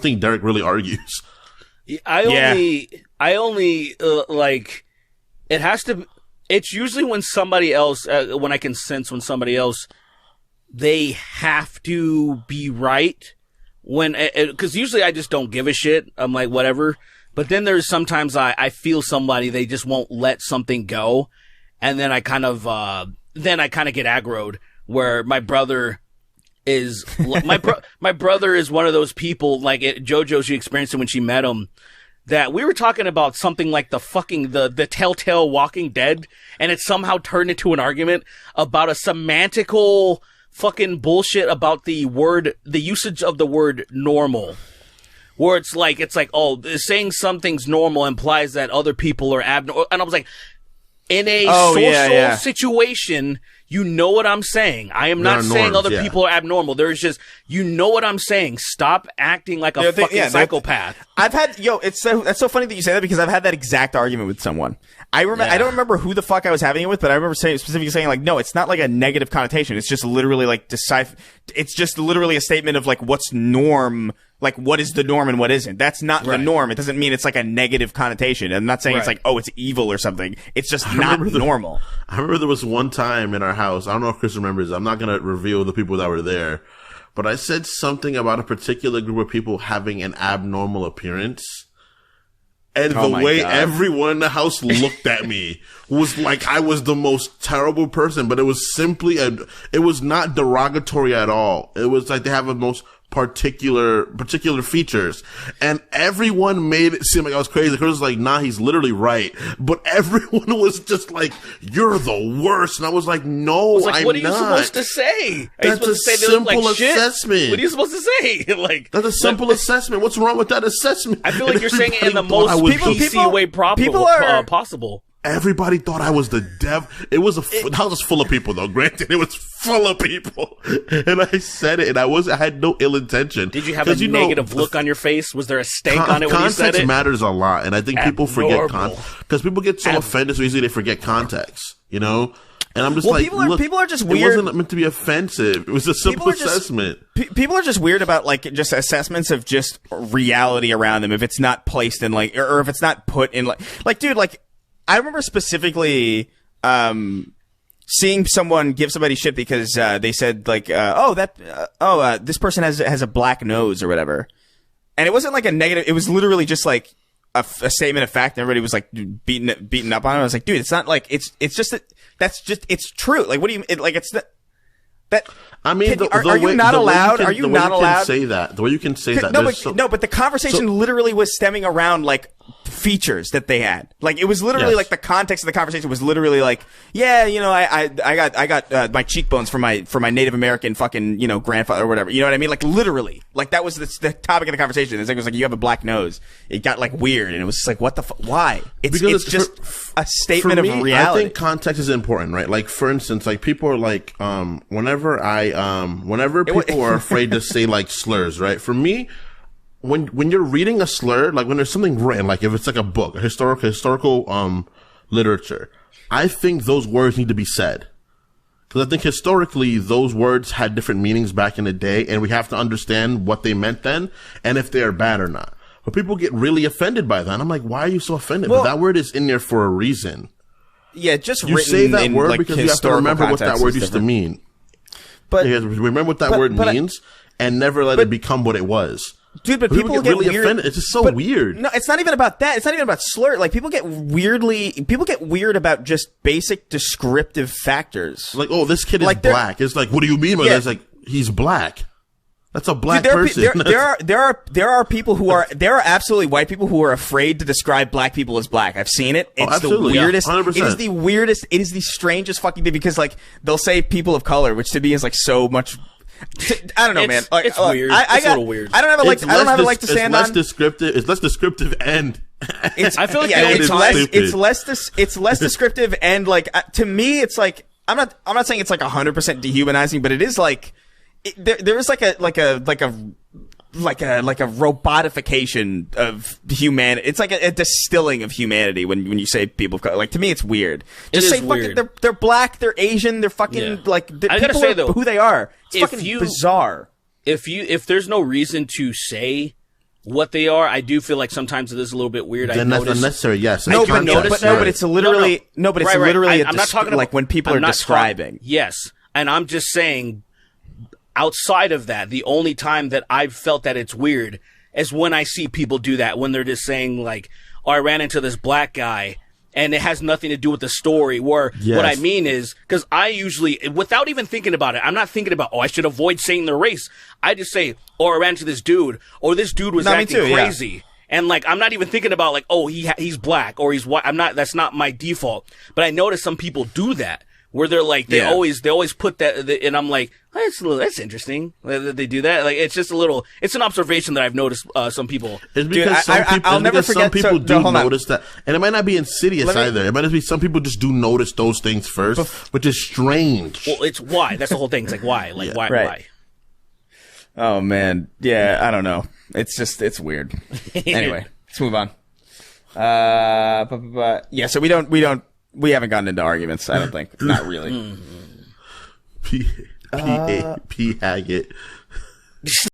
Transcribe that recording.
think Derek really argues. I only like, it has to, it's usually when somebody else, when I can sense when somebody else, they have to be right. Because usually I just don't give a shit. I'm like, whatever. But then there's sometimes I feel somebody, they just won't let something go. And then I kind of get aggroed, where my brother is, my brother is one of those people, like JoJo, she experienced it when she met him, that we were talking about something like the Telltale Walking Dead, and it somehow turned into an argument about a semantical fucking bullshit about the usage of the word normal. Where it's like, oh, saying something's normal implies that other people are abnormal. And I was like, in a social situation, you know what I'm saying. I am not saying other people are abnormal. There's just, you know what I'm saying. Stop acting like a fucking psychopath. That's so funny that you say that, because I've had that exact argument with someone. I don't remember who the fuck I was having it with, but I remember specifically saying, like, no, it's not like a negative connotation. It's just literally like it's just literally a statement of like what's norm, like what is the norm and what isn't. That's not the norm. It doesn't mean it's like a negative connotation. I'm not saying it's like, oh, it's evil or something. It's just not normal. I remember there was one time in our house, I don't know if Chris remembers, I'm not going to reveal the people that were there, but I said something about a particular group of people having an abnormal appearance. And the way everyone in the house looked at me was like I was the most terrible person, but it was simply it was not derogatory at all. It was like they have the most particular features, and everyone made it seem like I was crazy. Chris was like, nah, he's literally right, but everyone was just like, you're the worst, and I was like, no, I'm what are you not. Supposed to say? That's a simple assessment. What are you supposed to say? Like, that's a simple assessment. What's wrong with that assessment? I feel like you're saying it in the most PC way possible. Everybody thought I was the devil. The house was full of people, though. Granted, it was full of people, and I said it, and I had no ill intention. Did you have a negative look on your face? Was there a stank on it when you said it? Context matters a lot, and I think people forget context because people get so offended so easily they forget context. You know. And I'm just people are just weird. It wasn't meant to be offensive. It was a simple assessment. People are just weird about like just assessments of just reality around them. If it's not placed in like, or if it's not put in like, dude, like I remember specifically seeing someone give somebody shit because they said like, this person has a black nose or whatever, and it wasn't like a negative. It was literally just like a statement of fact. And everybody was like beating up on it. I was like, dude, it's not like it's just that. That's just, it's true. Like, what do you, like, it's that, I mean, are you not allowed? Are you not allowed? Say that. The way you can say that. No, but the conversation literally was stemming around, like, features that they had. Like, it was literally, like, the context of the conversation was literally like, yeah, you know, I got my cheekbones for my Native American fucking, you know, grandfather or whatever. You know what I mean? Like, literally. Like, that was the topic of the conversation. It was like, you have a black nose. It got, like, weird. And it was just like, what the why? It's just a statement of reality. I think context is important, right? Like, for instance, like, people are like, whenever people are afraid to say, like, slurs, right? For me, when you're reading a slur, like when there's something written, like if it's like a book, a historical literature, I think those words need to be said. Because I think historically those words had different meanings back in the day, and we have to understand what they meant then and if they are bad or not. But people get really offended by that. And I'm like, why are you so offended? Well, but that word is in there for a reason. Yeah, just you written say that in, word like, because you have to remember what that word used to mean. But remember what that word means and never let it become what it was. Dude, but people get really weird. Offended. It's just so weird. No, it's not even about that. It's not even about slur. Like, people get weird about just basic descriptive factors. Like, oh, this kid is black. It's like, what do you mean by that? It's like, he's black. That's a black person. There are people who are, there are absolutely white people who are afraid to describe black people as black. I've seen it. It's the weirdest. 100%. It is the weirdest. It is the strangest fucking thing because, like, they'll say people of color, which to me is like so much. I don't know, man. Like, it's weird. It's a little weird. I don't have a leg to stand on. It's less descriptive and. I feel like it's less descriptive and, like, to me it's like I'm not saying it's like 100% dehumanizing, but it is like there is like a robotification of humanity. It's like a distilling of humanity when you say people of color. Like, to me, it's weird. Just say fucking they're black, they're Asian, they're fucking like I gotta say, though, who they are. It's fucking bizarre. If there's no reason to say what they are, I do feel like sometimes it is a little bit weird. Then that's unnecessary. Yes. No, but it's literally I'm not talking about, like when people are describing. Yes, and I'm just saying. Outside of that, the only time that I've felt that it's weird is when I see people do that, when they're just saying like, "Oh, I ran into this black guy," and it has nothing to do with the story. Where what I mean is, because I usually, without even thinking about it, I'm not thinking about, I should avoid saying their race. I just say, "Oh, I ran into this dude," or "This dude was acting crazy." Yeah. And like, I'm not even thinking about like, "Oh, he's black," or "he's white." That's not my default. But I notice some people do that. Where they're like, they always put that, and I'm like, that's interesting that they do that. Like, it's just it's an observation that I've noticed, some people. It's because some people do notice that. And it might not be insidious either. It might just be some people just do notice those things first, which is strange. Well, it's why. That's the whole thing. It's like, why? Like, why? Oh, man. Yeah, I don't know. It's weird. Anyway, let's move on. Yeah, so we haven't gotten into arguments, I don't think. Not really. P. Haggett.